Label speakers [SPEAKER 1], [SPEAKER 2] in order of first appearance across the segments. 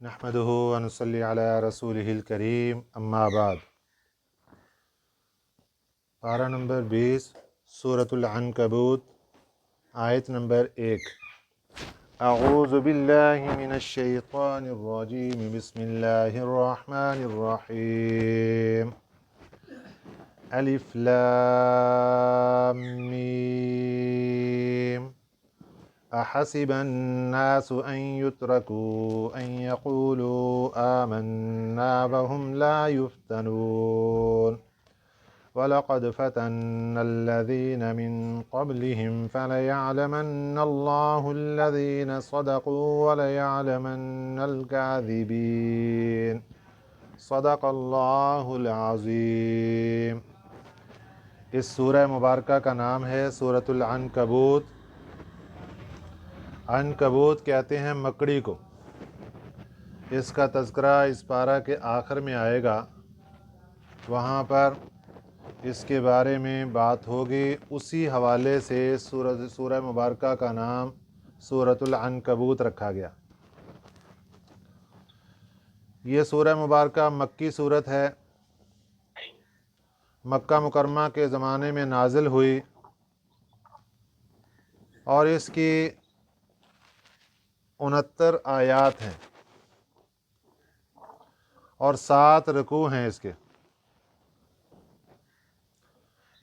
[SPEAKER 1] नहमदुहु व नसल्ली अला रसूलिहिल करीम अम्मा बाद। पारा नंबर 20 सूरतुल अनकबूत आयत नंबर 1। अऊज़ु बिल्लाहि मिनश शैतानिर रजीम बिस्मिल्लाहिर रहमानिर रहीम। अलिफ लाम मीम। अहसिबन्नासु अन युत्रकू अन यक़ूलू आमन्ना वहुम ला युफ्तनून वलक़द फ़तन्नल्लज़ीन मिन क़ब्लिहिम फ़लयअलमन्नल्लाहुल्लज़ीन सदक़ू वलयअलमन्नल काज़िबीन। सदक़ल्लाहुल अज़ीम। इस सूरह मुबारका का नाम है सूरतुल अनकबूत। अनकबूत कहते हैं मकड़ी को। इसका तज़किरा इस पारा के आखिर में आएगा, वहाँ पर इसके बारे में बात होगी। उसी हवाले से सूरह मुबारका का नाम सूरतुल अनकबूत रखा गया। ये सूरह मुबारका मक्की सूरत है, मक्का मुकरमा के ज़माने में नाजिल हुई और इसकी 69 आयात हैं और 7 रुकू हैं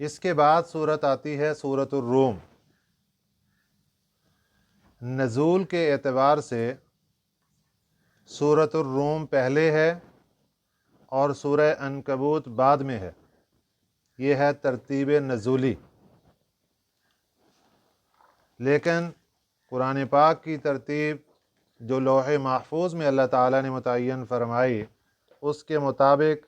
[SPEAKER 1] इसके बाद सूरत आती है सूरतुर रूम। नज़ूल के एतबार से सूरतुर रूम पहले है और सूरह अनकबूत बाद में है। ये है तरतीब नज़ूली। लेकिन कुरान पाक की तरतीब जो लौह महफूज में अल्लाह ताला ने मुतय्यन फरमाई, उसके मुताबिक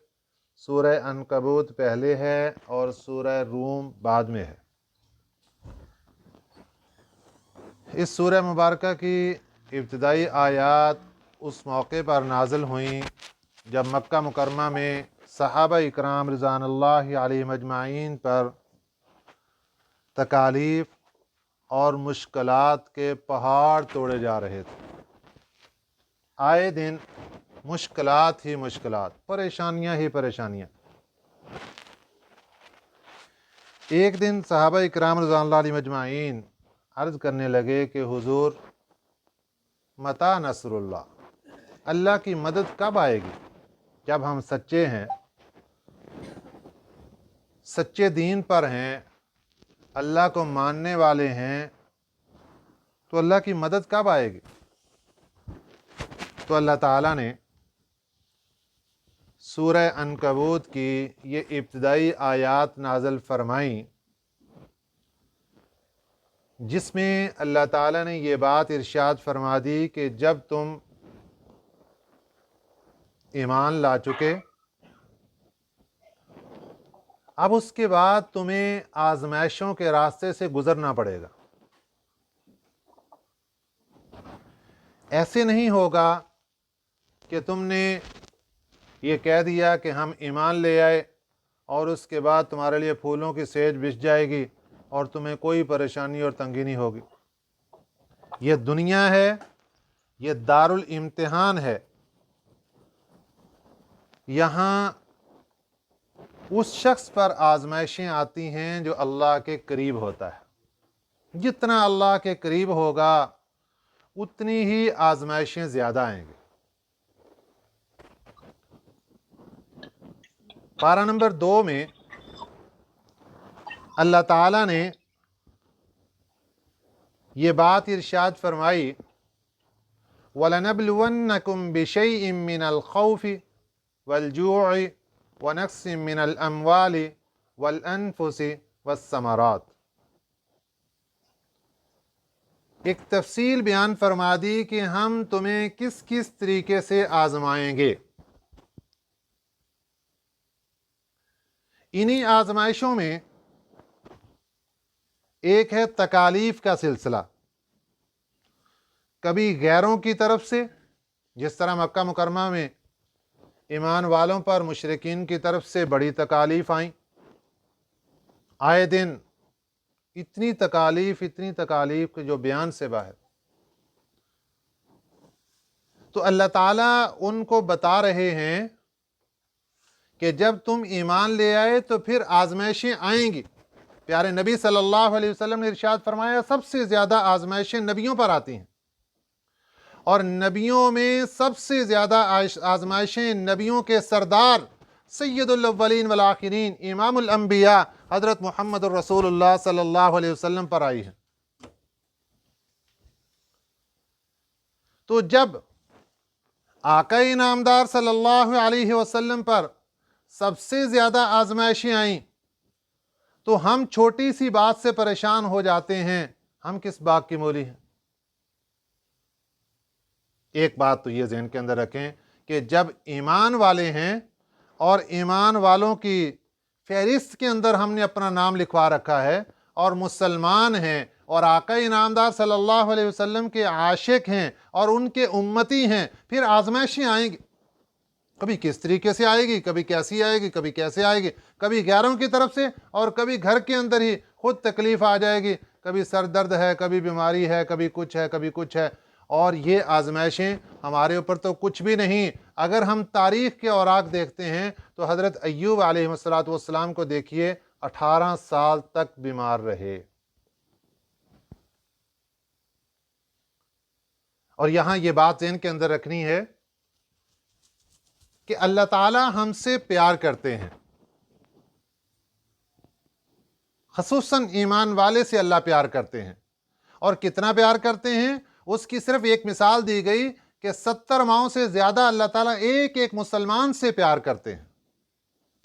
[SPEAKER 1] सूरह अनकबूत पहले है और सूरह रूम बाद में है। इस सूरह मुबारका की इब्तिदाई आयात उस मौके पर नाज़िल हुई जब मक्का मुकरमा में सहाबा इकराम रिज़वानुल्लाहि अलैहिम अजमाइन पर तकालीफ़ और मुश्किलात के पहाड़ तोड़े जा रहे थे। आए दिन मुश्किलात ही मुश्किलात, परेशानियाँ ही परेशानियाँ। एक दिन सहाबा इकराम रिज़वानुल्लाहि अलैहिम अजमाइन अर्ज़ करने लगे कि हुज़ूर, मता नसरुल्लाह, अल्लाह की मदद कब आएगी? जब हम सच्चे हैं, सच्चे दीन पर हैं, अल्लाह को मानने वाले हैं, तो अल्लाह की मदद कब आएगी? तो अल्लाह ताला ने सूरह अनकबूत की ये इब्तिदाई आयात नाज़िल फरमाई, जिसमें अल्लाह ताला ने ये बात इरशाद फरमा दी कि जब तुम ईमान ला चुके, अब उसके बाद तुम्हें आज़माइशों के रास्ते से गुज़रना पड़ेगा। ऐसे नहीं होगा कि तुमने ये कह दिया कि हम ईमान ले आए और उसके बाद तुम्हारे लिए फूलों की सेज बिछ जाएगी और तुम्हें कोई परेशानी और तंगी नहीं होगी। ये दुनिया है, ये दारुल इम्तिहान है। यहाँ उस शख्स पर आजमाइशें आती हैं जो अल्लाह के करीब होता है। जितना अल्लाह के करीब होगा उतनी ही आजमाइशें ज़्यादा आएंगी। पारा नंबर 2 में अल्लाह ताला ने ये बात इरशाद फरमाई, वलनब्लुवन्नकुम बिशैइन मिनल खौफि वल जू'i व नक्सिम मिनल अम्वालि वल अनफुसि वस्समरात। एक तफसील बयान फरमा दी कि हम तुम्हें किस किस तरीके से आजमाएंगे। इन्हीं आजमाइशों में एक है तकालीफ का सिलसिला। कभी गैरों की तरफ से, जिस तरह मक्का मुकरमा में ईमान वालों पर मुशरिकीन की तरफ से बड़ी तकालीफ आई। आए दिन इतनी तकालीफ के जो बयान से बाहर। تو اللہ تعالیٰ ان کو بتا رہے ہیں کہ جب تم ایمان لے آئے تو پھر آزمائشیں آئیں گی۔ پیارے نبی صلی اللہ علیہ وسلم نے ارشاد فرمایا سب سے زیادہ آزمائشیں نبیوں پر آتی ہیں، اور نبیوں میں سب سے زیادہ آزمائشیں نبیوں کے سردار سید الاولین والآخرین امام الانبیاء حضرت محمد الرسول اللہ صلی اللہ علیہ وسلم پر آئی ہیں۔ تو جب آقا انعامدار صلی اللہ علیہ وسلم پر سب سے زیادہ آزمائشیں آئیں تو ہم چھوٹی سی بات سے پریشان ہو جاتے ہیں، ہم کس باغ کی مولی ہیں۔ ایک بات تو یہ ذہن کے اندر رکھیں کہ جب ایمان والے ہیں اور ایمان والوں کی فہرست کے اندر ہم نے اپنا نام لکھوا رکھا ہے اور مسلمان ہیں اور آقا انعامدار صلی اللہ علیہ وسلم کے عاشق ہیں اور ان کے امتی ہیں، پھر آزمائشیں آئیں گی۔ کبھی کس طریقے سے آئے گی، کبھی کیسی آئے گی، کبھی کیسے آئے گی، کبھی غیروں کی طرف سے اور کبھی گھر کے اندر ہی خود تکلیف آ جائے گی، کبھی سر درد ہے، کبھی بیماری ہے، کبھی کچھ ہے، کبھی کچھ ہے۔ اور یہ آزمائشیں ہمارے اوپر تو کچھ بھی نہیں۔ اگر ہم تاریخ کے اوراق دیکھتے ہیں تو حضرت ایوب علیہ السلام کو دیکھیے، 18 سال تک بیمار رہے۔ اور یہاں یہ بات ذہن کے اندر رکھنی ہے کہ اللہ تعالیٰ ہم سے پیار کرتے ہیں، خصوصاً ایمان والے سے اللہ پیار کرتے ہیں۔ اور کتنا پیار کرتے ہیں اس کی صرف ایک مثال دی گئی کہ 70 ماؤں سے زیادہ اللہ تعالیٰ ایک ایک مسلمان سے پیار کرتے ہیں۔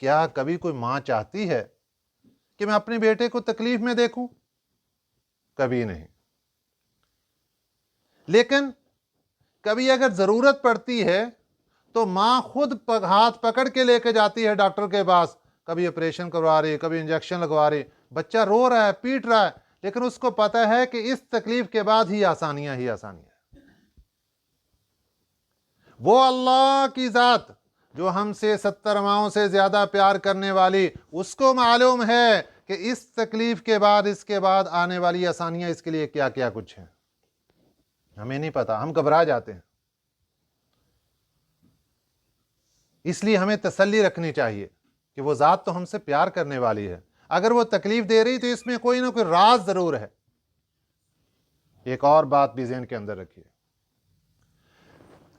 [SPEAKER 1] کیا کبھی کوئی ماں چاہتی ہے کہ میں اپنے بیٹے کو تکلیف میں دیکھوں؟ کبھی نہیں۔ لیکن کبھی اگر ضرورت پڑتی ہے تو ماں خود ہاتھ پکڑ کے لے کے جاتی ہے ڈاکٹر کے پاس، کبھی آپریشن کروا رہی، کبھی انجیکشن لگوا رہی، بچہ رو رہا ہے، پیٹ رہا ہے، لیکن اس کو پتہ ہے کہ اس تکلیف کے بعد ہی آسانیاں ہی آسانیاں۔ وہ اللہ کی ذات جو ہم سے 70 ماؤں سے زیادہ پیار کرنے والی، اس کو معلوم ہے کہ اس تکلیف کے بعد، اس کے بعد آنے والی آسانیاں اس کے لیے کیا کیا کچھ ہیں۔ ہمیں نہیں پتا، ہم گھبرا جاتے ہیں۔ اس لیے ہمیں تسلی رکھنی چاہیے کہ وہ ذات تو ہم سے پیار کرنے والی ہے، اگر وہ تکلیف دے رہی تو اس میں کوئی نہ کوئی راز ضرور ہے۔ ایک اور بات بھی ذہن کے اندر رکھیے،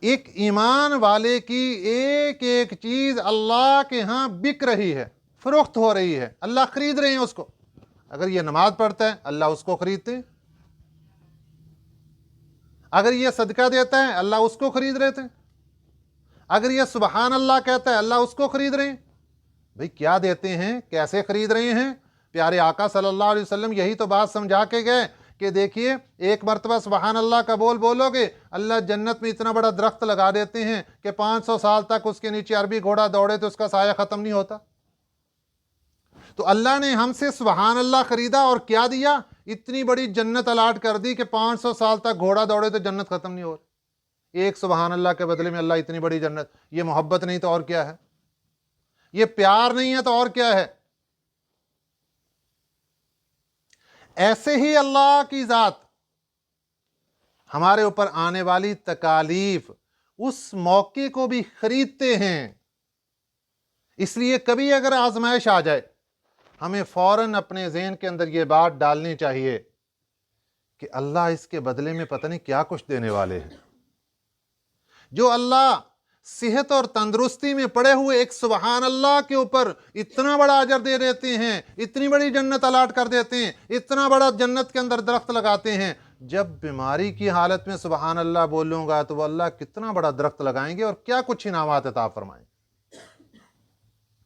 [SPEAKER 1] ایک ایمان والے کی ایک ایک چیز اللہ کے ہاں بک رہی ہے، فروخت ہو رہی ہے، اللہ خرید رہے ہیں اس کو۔ اگر یہ نماز پڑھتا ہے اللہ اس کو خریدتے ہیں، اگر یہ صدقہ دیتا ہے اللہ اس کو خرید رہے تھے، اگر یہ سبحان اللہ کہتا ہے اللہ اس کو خرید رہے ہیں۔ بھئی کیا دیتے ہیں، کیسے خرید رہے ہیں؟ پیارے آقا صلی اللہ علیہ وسلم یہی تو بات سمجھا کے گئے کہ دیکھیے ایک مرتبہ سبحان اللہ کا بول بولو گے، اللہ جنت میں اتنا بڑا درخت لگا دیتے ہیں کہ 500 سال تک اس کے نیچے عربی گھوڑا دوڑے تو اس کا سایہ ختم نہیں ہوتا۔ تو اللہ نے ہم سے سبحان اللہ خریدا اور کیا دیا؟ اتنی بڑی جنت الاٹ کر دی کہ 500 سال تک گھوڑا دوڑے تو جنت ختم نہیں ہو رہی۔ ایک سبحان اللہ کے بدلے میں اللہ اتنی بڑی جنت۔ یہ محبت نہیں تو اور کیا ہے؟ یہ پیار نہیں ہے تو اور کیا ہے؟ ایسے ہی اللہ کی ذات ہمارے اوپر آنے والی تکالیف، اس موقع کو بھی خریدتے ہیں۔ اس لیے کبھی اگر آزمائش آ جائے ہمیں فوراً اپنے ذہن کے اندر یہ بات ڈالنی چاہیے کہ اللہ اس کے بدلے میں پتہ نہیں کیا کچھ دینے والے ہیں۔ جو اللہ صحت اور تندرستی میں پڑے ہوئے ایک سبحان اللہ کے اوپر اتنا بڑا اجر دے دیتے ہیں، اتنی بڑی جنت الاٹ کر دیتے ہیں، اتنا بڑا جنت کے اندر درخت لگاتے ہیں، جب بیماری کی حالت میں سبحان اللہ بولوں گا تو وہ اللہ کتنا بڑا درخت لگائیں گے اور کیا کچھ انعامات عطا فرمائیں گے۔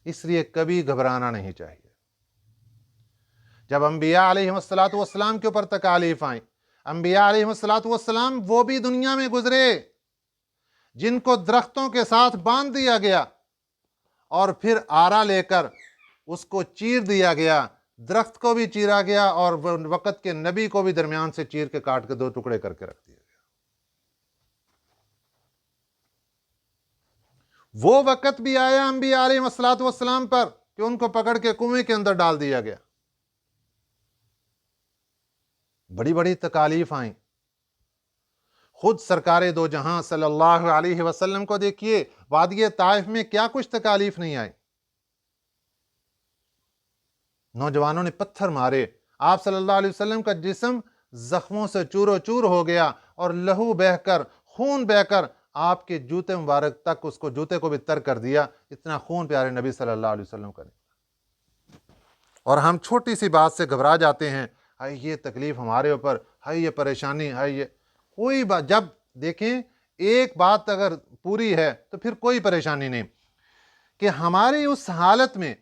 [SPEAKER 1] اس لیے کبھی گھبرانا نہیں چاہیے۔ جب انبیاء علیہ السلام کے اوپر تکالیف آئیں، انبیاء علیہ السلام وہ بھی دنیا میں گزرے جن کو درختوں کے ساتھ باندھ دیا گیا اور پھر آرا لے کر اس کو چیر دیا گیا، درخت کو بھی چیرا گیا اور وقت کے نبی کو بھی درمیان سے چیر کے کاٹ کے 2 ٹکڑے کر کے رکھ دیا گیا۔ وہ وقت بھی آیا انبیاء علیہ السلام پر کہ ان کو پکڑ کے کنویں کے اندر ڈال دیا گیا۔ بڑی بڑی تکالیف آئیں، खुद सरकार दो जहां सल्लल्लाहु अलैहि वसल्लम को देखिए, वादी ताइफ में क्या कुछ तकालीफ नहीं आई। नौजवानों ने पत्थर मारे, आप सल्लल्लाहु अलैहि वसल्लम का जिस्म जख्मों से चूरो चूर हो गया और लहू बहकर, खून बहकर आपके जूते मुबारक तक, उसको जूते को भी तर कर दिया। इतना खून प्यारे नबी सल्लल्लाहु अलैहि वसल्लम का। और हम छोटी सी बात से घबरा जाते हैं, हाय ये तकलीफ हमारे ऊपर, हाय ये परेशानी, हाय ये कोई बात। जब देखें एक बात अगर पूरी है तो फिर कोई परेशानी नहीं कि हमारी उस हालत में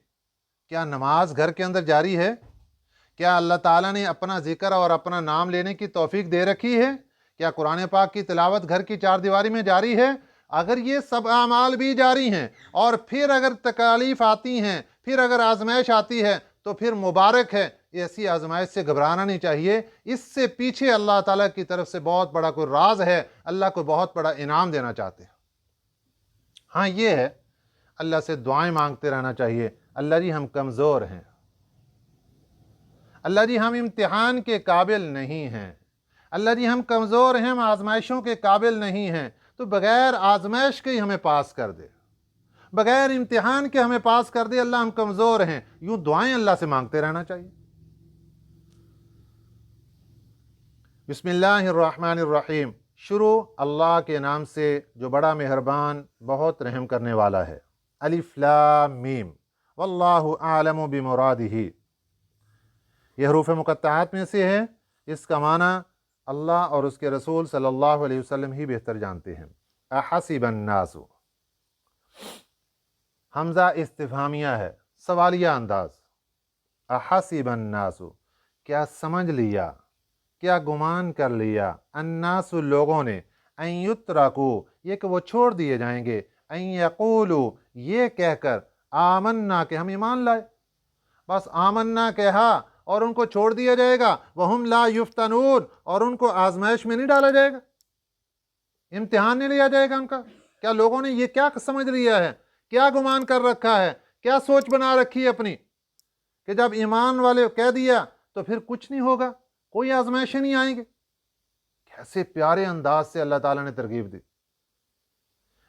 [SPEAKER 1] क्या नमाज घर के अंदर जारी है, क्या अल्लाह ताला ने अपना जिक्र और अपना नाम लेने की तौफीक दे रखी है, क्या कुरान पाक की तिलावत घर की चार दीवारी में जारी है। अगर ये सब आमाल भी जारी हैं और फिर अगर तकालीफ आती हैं, फिर अगर आजमाइश आती है, तो फिर मुबारक है। ऐसी आजमाइश से घबराना नहीं चाहिए। इससे पीछे अल्लाह ताला की तरफ से बहुत बड़ा कोई राज है, अल्लाह को बहुत बड़ा इनाम देना चाहते हैं। हाँ ये है, अल्लाह से दुआएं मांगते रहना चाहिए, अल्लाह जी हम कमज़ोर हैं, अल्लाह जी हम इम्तिहान के काबिल नहीं हैं, अल्लाह जी हम कमज़ोर हैं, हम आजमाइशों के काबिल नहीं हैं, तो बग़ैर आजमाइश के ही हमें पास कर दे, बग़ैर इम्तिहान के हमें पास कर दे। अल्लाह हम कमज़ोर हैं, यूँ दुआएं अल्लाह से मांगते रहना चाहिए। बिस्मिल्लाहिर्रहमानिर्रहीम, शुरू अल्लाह के नाम से जो बड़ा मेहरबान बहुत रहम करने वाला है। अलिफ लाम मीम, वल्लाहु आलमु बिमुरादिही। यह हरूफ मुक़त्तआत में से है, इसका माना अल्लाह और उसके रसूल सल्लल्लाहु अलैहि वसल्लम ही बेहतर जानते हैं। अहसिबन नासु, हमज़ा इस्तिफ़हामिया है, सवालिया अंदाज। अहसिबन नासु, क्या समझ लिया, क्या गुमान कर लिया, अन्नासु लोगों ने, अन युतरकू, ये कि वो छोड़ दिए जाएंगे, अन यक़ूलू, ये कहकर, आमन्ना, के हम ईमान लाए। बस आमन्ना कहा और उनको छोड़ दिया जाएगा। वहुम ला युफ्तनून, और उनको आजमाइश में नहीं डाला जाएगा, इम्तिहान नहीं लिया जाएगा उनका। क्या लोगों ने ये क्या समझ लिया है, क्या गुमान कर रखा है, क्या सोच बना रखी है अपनी कि जब ईमान वाले कह दिया तो फिर कुछ नहीं होगा, कोई आजमाइशें नहीं आएंगे। कैसे प्यारे अंदाज से अल्लाह ताला ने तरगीब दी।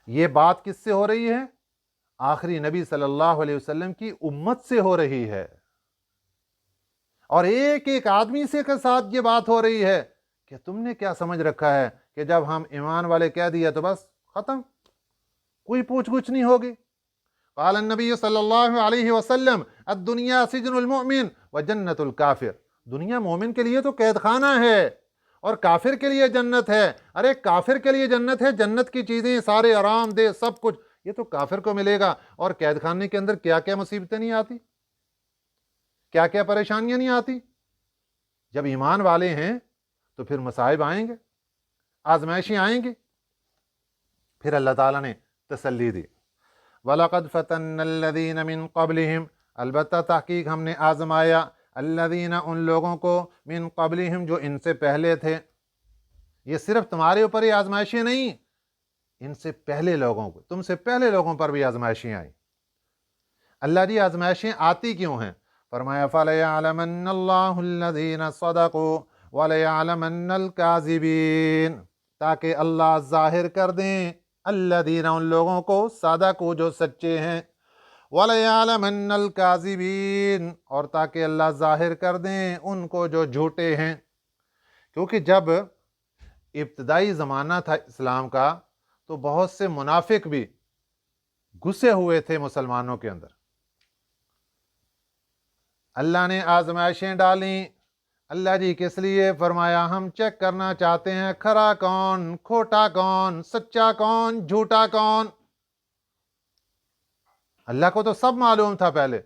[SPEAKER 1] ये बात किससे हो रही है? आखिरी नबी सल्लल्लाहु अलैहि वसल्लम की उम्मत से हो रही है, और एक एक आदमी से के साथ ये बात हो रही है कि तुमने क्या समझ रखा है कि जब हम ईमान वाले कह दिया तो बस खत्म, कोई पूछ गुछ नहीं होगी। क़ाल नबी सल्लल्लाहु अलैहि वसल्लम, अद्दुनिया सिजनुल मुमिन व जन्नतुल काफिर। दुनिया मोमिन के लिए तो कैद खाना है और काफिर के लिए जन्नत है। अरे काफिर के लिए जन्नत है, जन्नत की चीजें सारे आराम दे सब कुछ ये तो काफिर को मिलेगा। और कैद खाने के अंदर क्या क्या मुसीबतें नहीं आती, क्या क्या परेशानियां नहीं आती। जब ईमान वाले हैं तो फिर मसाइब आएंगे, आजमाइशें आएंगी। फिर अल्लाह ताला ने तसल्ली दी, वलक़द फ़तन्नल्लज़ीन मिन क़ब्लिहिम, अलबत्ता तहकीक हमने आजमाया, अल्लज़ीना, उन लोगों को, मिन क़ब्लिहिम, जो इनसे पहले थे। ये सिर्फ तुम्हारे ऊपर ही आजमाइशें नहीं, इनसे पहले लोगों को, तुमसे पहले लोगों पर भी आजमाइशें आई। अल्लाह जी आजमाइशें आती क्यों हैं? फरमाया फ़लयअलमन्नल्लाहुल्लज़ीना सदक़ू वलयअलमन्नल काज़िबीन, ताकि अल्लाह ज़ाहिर कर दें अल्लज़ीना, उन लोगों को, सदक़ू, जो सच्चे हैं, वलयअलमन्नल काज़िबीन, और ताकि अल्लाह ज़ाहिर कर दें उनको जो झूठे हैं। क्योंकि जब इब्तदाई ज़माना था इस्लाम का तो बहुत से मुनाफिक भी घुसे हुए थे मुसलमानों के अंदर। अल्लाह ने आजमाइशें डाली, अल्लाह जी किस लिए? फरमाया हम चेक करना चाहते हैं खरा कौन, खोटा कौन, सच्चा कौन, झूठा कौन। अल्लाह को तो सब मालूम था पहले,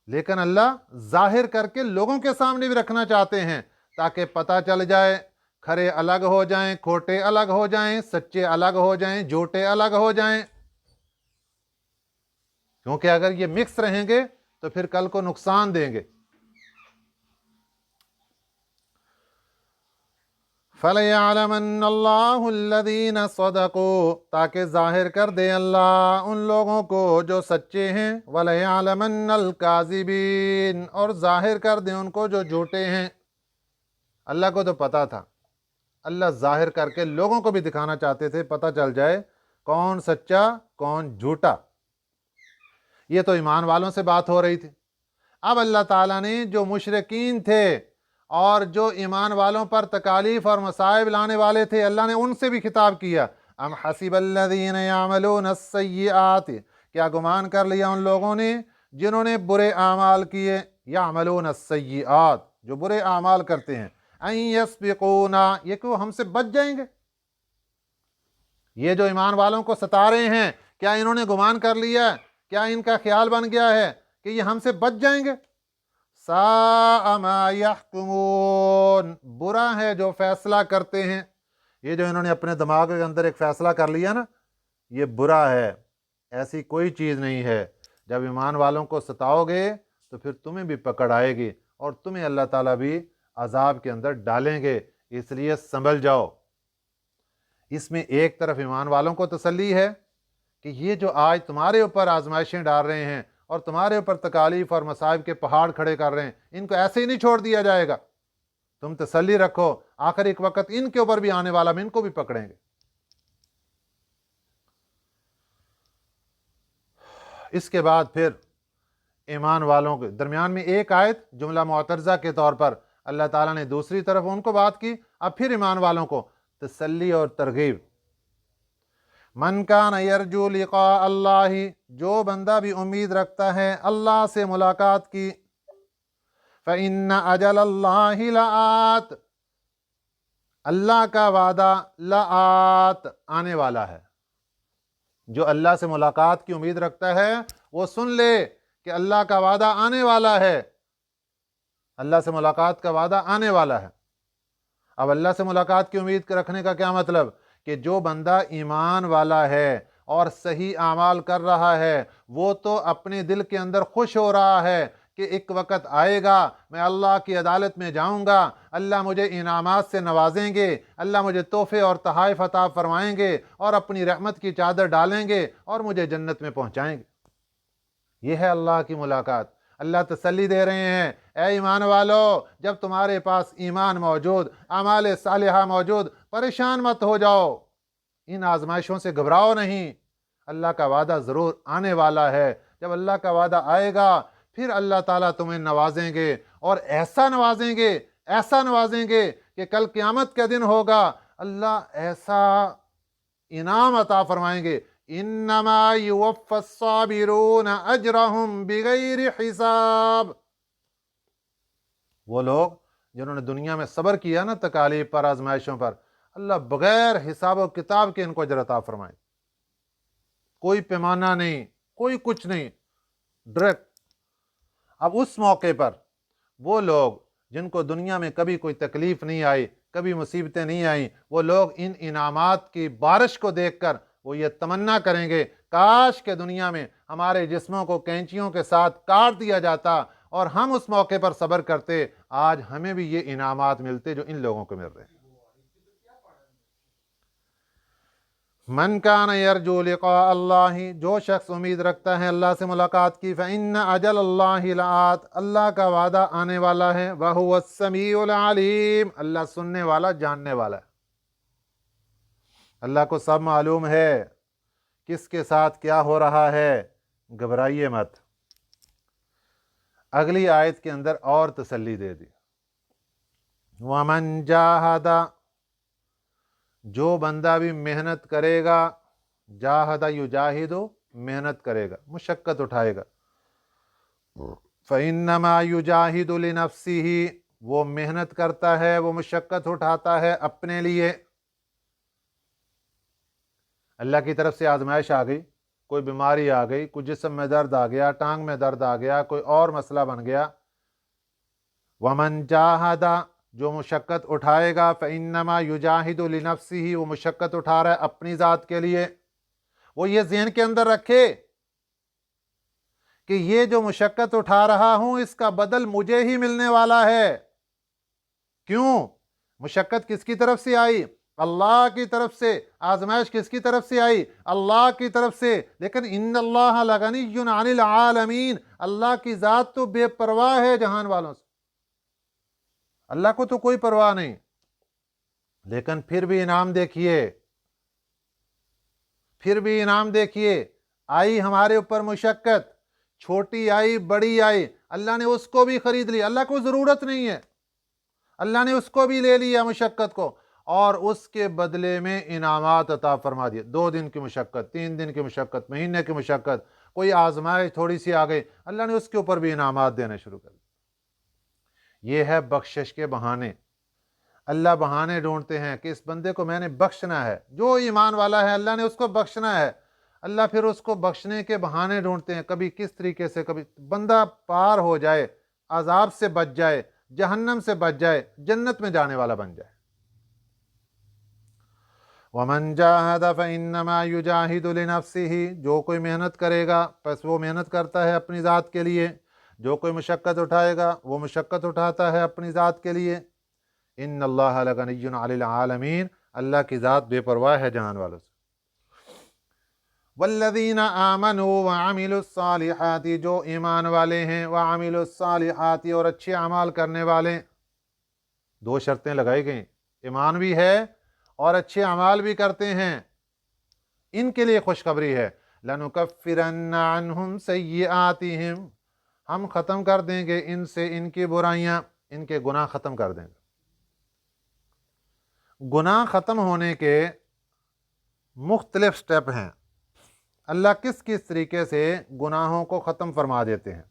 [SPEAKER 1] लेकिन अल्लाह जाहिर करके लोगों के सामने भी रखना चाहते हैं ताकि पता चल जाए, खरे अलग हो जाएं, खोटे अलग हो जाएं, सच्चे अलग हो जाएं, झूठे अलग हो जाएं। क्योंकि अगर ये मिक्स रहेंगे तो फिर कल को नुकसान देंगे। फ़लयअलमन्नल्लाहुल्लज़ीना सदक़ू, ताकि जाहिर कर दे अल्लाह उन लोगों को जो सच्चे हैं, वलयअलमन्नल काज़िबीन, और जाहिर कर दे उनको जो झूठे हैं। अल्लाह को तो पता था, अल्लाह ज़ाहिर करके लोगों को भी दिखाना चाहते थे, पता चल जाए कौन सच्चा कौन झूठा। ये तो ईमान वालों से बात हो रही थी। अब अल्लाह ताला ने जो मुशरिकीन थे और जो ईमान वालों पर तकालीफ और मसाइब लाने वाले थे, अल्लाह ने उनसे भी खिताब किया। अम हसिबल्लज़ीना यामलून अस्सय्यिआत, क्या गुमान कर लिया उन लोगों ने जिन्होंने बुरे आमाल किए, यामलून अस्सय्यिआत, जो बुरे आमाल करते हैं, अन यस्बिकूना, ये क्यों हमसे बच जाएंगे। ये जो ईमान वालों को सता रहे हैं, क्या इन्होंने गुमान कर लिया, क्या इनका ख्याल बन गया है कि ये हमसे बच जाएंगे। सा मा यहकुमून, बुरा है जो फैसला करते हैं। ये जो इन्होंने अपने दिमाग के अंदर एक फैसला कर लिया ना, ये बुरा है, ऐसी कोई चीज़ नहीं है। जब ईमान वालों को सताओगे तो फिर तुम्हें भी पकड़ आएगी और तुम्हें अल्लाह ताला भी अजाब के अंदर डालेंगे, इसलिए संभल जाओ। इसमें एक तरफ ईमान वालों को तसल्ली है कि ये जो आज तुम्हारे ऊपर आजमाइशें डाल रहे हैं और तुम्हारे ऊपर तकालीफ और मसाइब के पहाड़ खड़े कर रहे हैं, इनको ऐसे ही नहीं छोड़ दिया जाएगा। तुम तसल्ली रखो, आखिर एक वक्त इनके ऊपर भी आने वाला, हम इनको भी पकड़ेंगे। इसके बाद फिर ईमान वालों के दरमियान में एक आयत जुमला मुअतरज़ा के तौर पर अल्लाह ताला ने दूसरी तरफ उनको बात की। अब फिर ईमान वालों को तसल्ली और तरगीब। मन कान यरजू लिक़ा अल्लाह, जो बंदा भी उम्मीद रखता है अल्लाह से मुलाकात की, फ़इन्न अजल अल्लाहि लआत, अल्लाह का वादा लआत, आने वाला है। जो अल्लाह से मुलाकात की उम्मीद रखता है वो सुन ले कि अल्लाह का वादा आने वाला है, अल्लाह से मुलाकात का वादा आने वाला है। अब अल्लाह से मुलाकात की उम्मीद रखने का क्या मतलब, कि जो बंदा ईमान वाला है और सही आमाल कर रहा है, वो तो अपने दिल के अंदर खुश हो रहा है कि एक वक्त आएगा मैं अल्लाह की अदालत में जाऊंगा, अल्लाह मुझे इनामात से नवाजेंगे, अल्लाह मुझे तोहफे और तहाइफ अता फरमाएंगे और अपनी रहमत की चादर डालेंगे और मुझे जन्नत में पहुंचाएंगे। यह है अल्लाह की मुलाकात। अल्लाह तसल्ली दे रहे हैं, ए ईमान वालो, जब तुम्हारे पास ईमान मौजूद, अमाल सालिहा मौजूद, परेशान मत हो जाओ, इन आजमाइशों से घबराओ नहीं। अल्लाह का वादा ज़रूर आने वाला है। जब अल्लाह का वादा आएगा फिर अल्लाह ताला तुम्हें नवाजेंगे, और ऐसा नवाजेंगे, ऐसा नवाजेंगे कि कल क़यामत का दिन होगा, अल्लाह ऐसा इनाम अता फरमाएंगे, इन्नमा युवफ़्फ़स-साबिरून अजरहुम बिगैरि हिसाब। वो लोग जिन्होंने दुनिया में सब्र किया ना तकालीफ पर, आजमाइशों पर, अल्लाह बगैर हिसाब और किताब के इनको अजर अता फरमाए। कोई पैमाना नहीं, कोई कुछ नहीं, डायरेक्ट। अब उस मौके पर वो लोग जिनको दुनिया में कभी कोई तकलीफ नहीं आई, कभी मुसीबतें नहीं आई, वो लोग इन इनामात की बारिश को देखकर वो ये तमन्ना करेंगे, काश के दुनिया में हमारे जिस्मों को कैंचियों के साथ काट दिया जाता और हम उस मौके पर सब्र करते, आज हमें भी ये इनामात मिलते जो इन लोगों को मिल रहे हैं। मन कान यरजू लिक़ा अल्लाह, जो शख्स उम्मीद रखता है अल्लाह से मुलाकात की, फ़इन्न अजल अल्लाहि लआत, अल्लाह का वादा आने वाला है, व हुवा अस्समीउल अलीम, अल्लाह सुनने वाला जानने वाला है। अल्लाह को सब मालूम है किसके साथ क्या हो रहा है, घबराइए मत। अगली आयत के अंदर और तसल्ली दे दी, वमन जाहदा, जो बंदा भी मेहनत करेगा, जाहदा युजाहिदु, मेहनत करेगा, मुशक्कत उठाएगा, फ़इन्नमा युजाहिदु लिनफ्सिही, वो मेहनत करता है, वो मुशक्कत उठाता है अपने लिए। अल्लाह की तरफ से आजमाइश आ गई, कोई बीमारी आ गई, कुछ जिस्म में दर्द आ गया, टांग में दर्द आ गया, कोई और मसला बन गया, वमन जाहदा, जो मुशक्कत उठाएगा, फ़इन्नमा युजाहिदु लिनफ्सिही, वो मुशक्कत उठा रहा है अपनी ज़ात के लिए। वो ये ज़हन के अंदर रखे कि ये जो मुशक्कत उठा रहा हूं इसका बदल मुझे ही मिलने वाला है। क्यों? मुशक्कत किसकी तरफ से आई? अल्लाह की तरफ से। आजमाइश किसकी तरफ से आई? अल्लाह की तरफ से। लेकिन इन्नल्लाह लगनिय्युन अनिल आलमीन, अल्लाह की ज़ात तो बेपरवाह है जहान वालों से, अल्लाह को तो कोई परवाह नहीं। लेकिन फिर भी इनाम देखिए, फिर भी इनाम देखिए। आई हमारे ऊपर मुशक्कत, छोटी आई बड़ी आई, अल्लाह ने उसको भी खरीद लिया। अल्लाह को ज़रूरत नहीं है, अल्लाह ने उसको भी ले लिया मुशक्कत को, और उसके बदले में इनामात अता फरमा दिए। 2 दिन की मुशक्कत, 3 दिन की मुशक्कत, महीने की मुशक्कत, कोई आजमाइश थोड़ी सी आ गई, अल्लाह ने उसके ऊपर भी इनामात देने शुरू कर दिए। ये है बख्शिश के बहाने। अल्लाह बहाने ढूंढते हैं कि इस बंदे को मैंने बख्शना है, जो ईमान वाला है अल्लाह ने उसको बख्शना है। अल्लाह फिर उसको बख्शने के बहाने ढूंढते हैं, कभी किस तरीके से, कभी बंदा पार हो जाए, अजाब से बच जाए, जहन्नम से बच जाए, जन्नत में जाने वाला बन जाए। वमन जाहद फइन्नमा युजाहिदु लिनफ्सिही, जो कोई मेहनत करेगा बस वो मेहनत करता है अपनी ज़ात के लिए। जो कोई मुशक्क़त उठाएगा वो मुशक्क़त उठाता है अपनी ज़ात के लिए। इन्नल्लाह लगनिय्युन अनिल आलमीन, अल्लाह की ज़ात बेपरवाह है जहान वालों से। वल्लज़ीना आमनू व अमिलुस्सालिहाति, जो ईमान वाले हैं, व अमिलुस्सालिहाति, और अच्छे अमाल करने वाले। 2 शर्तें लगाई गई, ईमान भी है और अच्छे अमाल भी करते हैं, इनके लिए खुशखबरी है। लनुकफ्फिरन्ना अन्हुम सय्यिआतिहिम, हम ख़त्म कर देंगे इनसे इनकी बुराइयां, इनके गुनाह ख़त्म कर देंगे। गुनाह ख़त्म होने के मुख्तलिफ स्टेप हैं। अल्लाह किस किस तरीके से गुनाहों को ख़त्म फरमा देते हैं।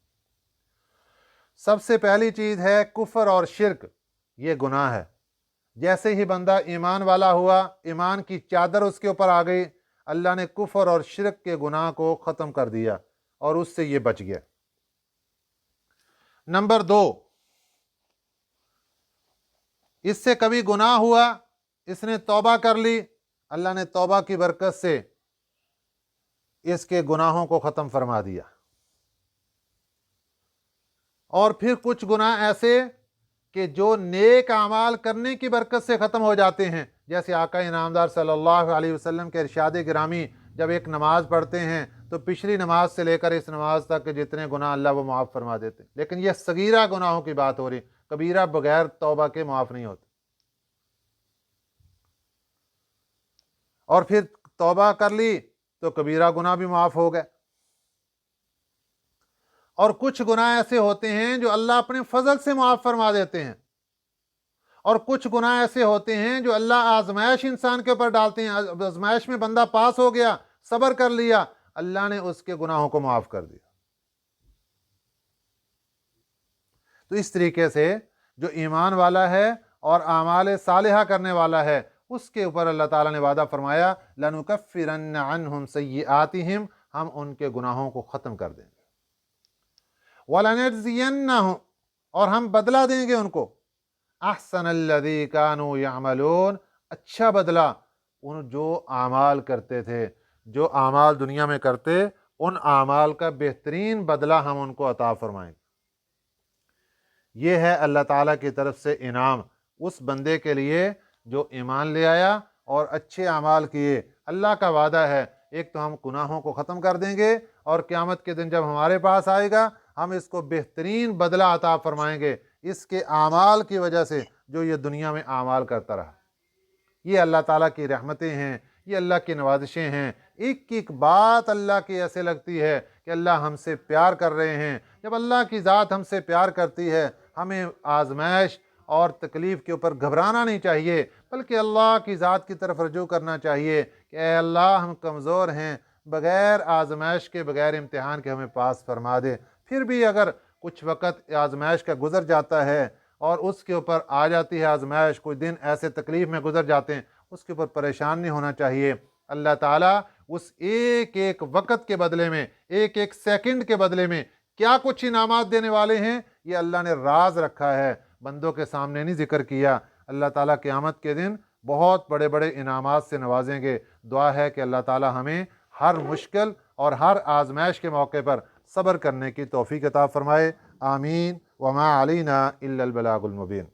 [SPEAKER 1] सबसे पहली चीज़ है कुफ्र और शिरक, ये गुनाह है। जैसे ही बंदा ईमान वाला हुआ, ईमान की चादर उसके ऊपर आ गई, अल्लाह ने कुफ्र और शिरक के गुनाह को ख़त्म कर दिया और उससे ये बच गया। नंबर 2, इससे कभी गुनाह हुआ, इसने तौबा कर ली, अल्लाह ने तौबा की बरकत से इसके गुनाहों को ख़त्म फरमा दिया। और फिर कुछ गुनाह ऐसे कि जो नेक अमाल करने की बरकत से ख़त्म हो जाते हैं। जैसे आका इनामदार सल्लल्लाहु अलैहि वसल्लम के इरशाद गिरामी, जब एक नमाज पढ़ते हैं तो पिछली नमाज से लेकर इस नमाज तक के जितने गुनाह अल्लाह वो माफ़ फरमा देते हैं। लेकिन यह सगीरा गुनाहों की बात हो रही, कबीरा बगैर तौबा के माफ़ नहीं होते। और फिर तौबा कर ली तो कबीरा गुनाह भी माफ़ हो गए। और कुछ गुनाह ऐसे होते हैं जो अल्लाह अपने फजल से माफ़ फरमा देते हैं, और कुछ गुनाह ऐसे होते हैं जो अल्लाह आजमाइश इंसान के ऊपर डालते हैं। आजमाइश में बंदा पास हो गया, सब्र कर लिया, अल्लाह ने उसके गुनाहों को माफ़ कर दिया। तो इस तरीके से जो ईमान वाला है और आमाल सालिहा करने वाला है, उसके ऊपर अल्लाह ताला ने वादा फरमाया, लनुकफ्फिरन्ना अन्हुम सय्यिआतिहिम, हम उनके गुनाहों को ख़त्म कर देंगे। वलनजज़ियन्नहुम, और हम बदला देंगे उनको, अहसनल्लज़ी कानू यअमलून, अच्छा बदला उन जो आमाल करते थे, जो आमाल दुनिया में करते, उन आमाल का बेहतरीन बदला हम उनको अता फरमाएंगे। ये है अल्लाह ताला की तरफ से इनाम उस बंदे के लिए जो ईमान ले आया और अच्छे अमाल किए। अल्लाह का वादा है, एक तो हम गुनाहों को ख़त्म कर देंगे, और क़यामत के दिन जब हमारे पास आएगा हम इसको बेहतरीन बदला अता फरमाएंगे इसके आमाल की वजह से जो ये दुनिया में आमाल करता रहा। ये अल्लाह ताला की रहमतें हैं, ये अल्लाह की नवाजिशें हैं। एक एक बात अल्लाह की ऐसे लगती है कि अल्लाह हमसे प्यार कर रहे हैं। जब अल्लाह की ज़ात हमसे प्यार करती है, हमें आजमाइश और तकलीफ़ के ऊपर घबराना नहीं चाहिए, बल्कि अल्लाह की ज़ात की तरफ रजू करना चाहिए कि ऐ अल्लाह, हम कमज़ोर हैं, बग़ैर आजमाइश के, बग़ैर इम्तिहान के हमें पास फरमा दे। फिर भी अगर कुछ वक़्त आजमाइश का गुज़र जाता है और उसके ऊपर आ जाती है आजमाइश, कोई दिन ऐसे तकलीफ़ में गुज़र जाते हैं, उसके ऊपर परेशान नहीं होना चाहिए। अल्लाह ताला उस एक एक वक़्त के बदले में, एक एक सेकंड के बदले में क्या कुछ इनामात देने वाले हैं, ये अल्लाह ने राज रखा है, बंदों के सामने नहीं जिक्र किया। अल्लाह ताला क़यामत के दिन बहुत बड़े बड़े इनामात से नवाजेंगे। दुआ है कि अल्लाह ताला हमें हर मुश्किल और हर आजमाइश के मौके पर सब्र करने की तौफ़ीक़ अता फ़रमाए। आमीन। वमा अलैना इल्लल बलागुल मुबीन।